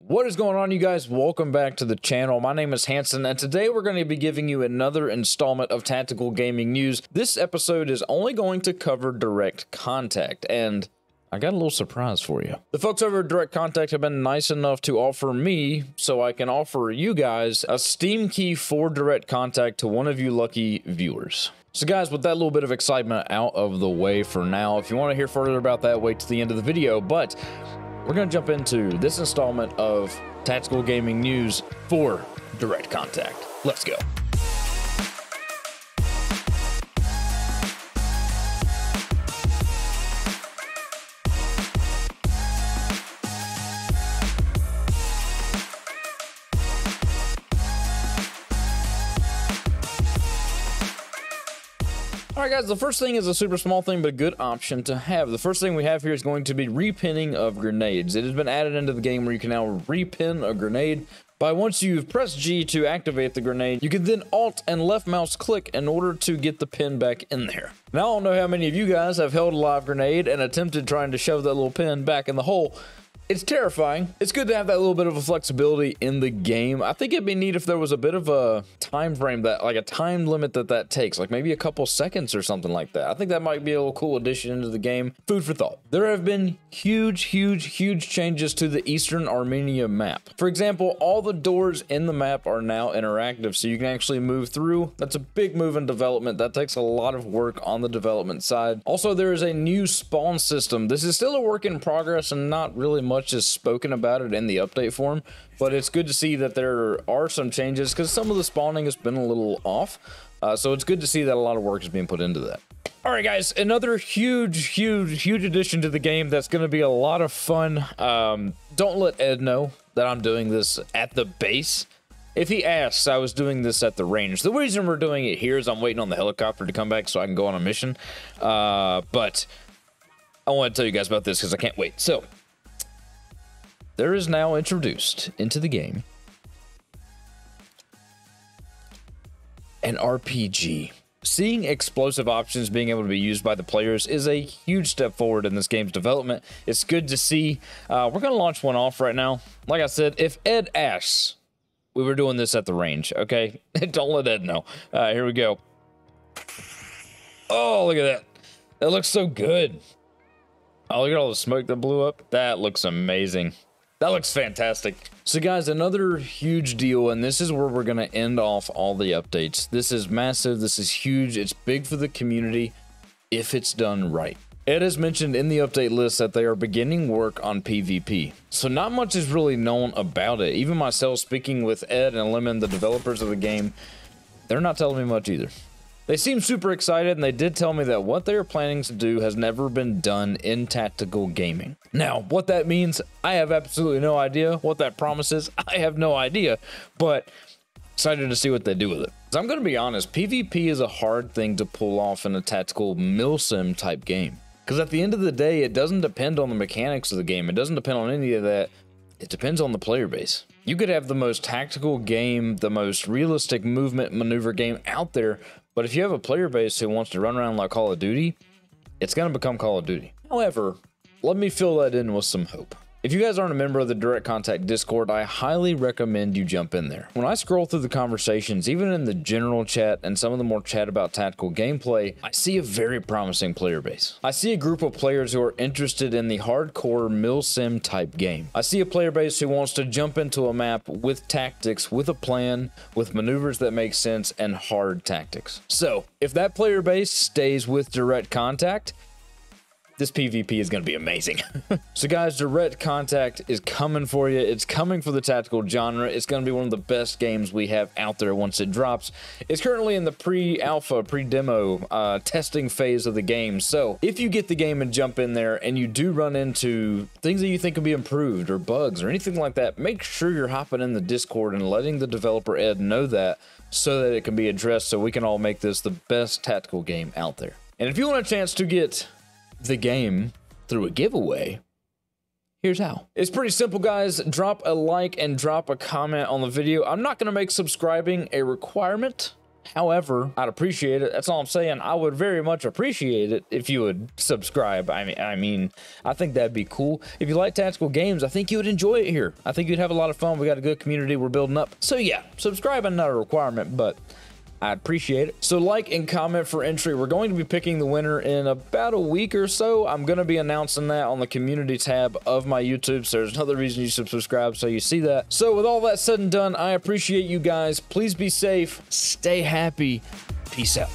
What is going on, you guys? Welcome back to the channel. My name is Hanson, and today we're going to be giving you another installment of Tactical Gaming News. This episode is only going to cover Direct Contact, and I got a little surprise for you. The folks over at Direct Contact have been nice enough to offer me, so I can offer you guys, a Steam key for Direct Contact to one of you lucky viewers. So guys, with that little bit of excitement out of the way for now, if you want to hear further about that, wait to the end of the video, but we're going to jump into this installment of Tactical Gaming News for Direct Contact. Let's go. Alright guys, the first thing is a super small thing, but a good option to have. The first thing we have here is going to be repinning of grenades. It has been added into the game where you can now repin a grenade. By once you've pressed G to activate the grenade, you can then Alt and left mouse click in order to get the pin back in there. Now I don't know how many of you guys have held a live grenade and attempted trying to shove that little pin back in the hole. It's terrifying. It's good to have that little bit of a flexibility in the game. I think it'd be neat if there was a bit of a time frame, that like a time limit that takes, like maybe a couple seconds or something like that. I think that might be a little cool addition into the game. Food for thought. There have been huge changes to the Eastern Armenia map. For example, all the doors in the map are now interactive, so you can actually move through. That's a big move in development. That takes a lot of work on the development side. Also, there is a new spawn system. This is still a work in progress and not really much is spoken about it in the update form, but it's good to see that there are some changes because some of the spawning has been a little off. So it's good to see that a lot of work is being put into that. All right, guys, another huge addition to the game that's going to be a lot of fun. Don't let Ed know that I'm doing this at the base. If he asks, I was doing this at the range. The reason we're doing it here is I'm waiting on the helicopter to come back so I can go on a mission. But I want to tell you guys about this because I can't wait. So there is now introduced into the game an RPG. Seeing explosive options being able to be used by the players is a huge step forward in this game's development. It's good to see. We're going to launch one off right now. Like I said, if Ed asks, we were doing this at the range, okay? Don't let Ed know. Here we go. Oh, look at that. That looks so good. Oh, look at all the smoke that blew up. That looks amazing. That looks fantastic. So guys, another huge deal, and this is where we're going to end off all the updates. This is massive. This is huge. It's big for the community if it's done right. Ed has mentioned in the update list that they are beginning work on PvP. So not much is really known about it. Even myself, speaking with Ed and Lemon, the developers of the game, they're not telling me much either. They seem super excited, and they did tell me that what they are planning to do has never been done in tactical gaming. Now, what that means, I have absolutely no idea. What that promises, I have no idea, but excited to see what they do with it. So I'm going to be honest, PvP is a hard thing to pull off in a tactical milsim type game. Because at the end of the day, it doesn't depend on the mechanics of the game. It doesn't depend on any of that. It depends on the player base. You could have the most tactical game, the most realistic movement maneuver game out there, but if you have a player base who wants to run around like Call of Duty, it's going to become Call of Duty. However, let me fill that in with some hope. If you guys aren't a member of the Direct Contact Discord, I highly recommend you jump in there. When I scroll through the conversations, even in the general chat and some of the more chat about tactical gameplay, I see a very promising player base. I see a group of players who are interested in the hardcore milsim type game. I see a player base who wants to jump into a map with tactics, with a plan, with maneuvers that make sense, and hard tactics. So, if that player base stays with Direct Contact, this PvP is going to be amazing. So guys, Direct Contact is coming for you. It's coming for the tactical genre. It's going to be one of the best games we have out there once it drops. It's currently in the pre-alpha, pre-demo testing phase of the game. So if you get the game and jump in there and you do run into things that you think can be improved or bugs or anything like that, make sure you're hopping in the Discord and letting the developer Ed know that so that it can be addressed so we can all make this the best tactical game out there. And if you want a chance to get the game through a giveaway, here's how. It's pretty simple, guys. Drop a like and drop a comment on the video. I'm not going to make subscribing a requirement. However, I'd appreciate it. That's all I'm saying. I would very much appreciate it if you would subscribe. I mean, I think that'd be cool. If you like tactical games, I think you would enjoy it here. I think you'd have a lot of fun. We got a good community we're building up. So yeah, subscribing not a requirement, but I appreciate it. So like and comment for entry. We're going to be picking the winner in about a week or so. I'm going to be announcing that on the community tab of my YouTube. So there's another reason you should subscribe, so you see that. So with all that said and done, I appreciate you guys. Please be safe. Stay happy. Peace out.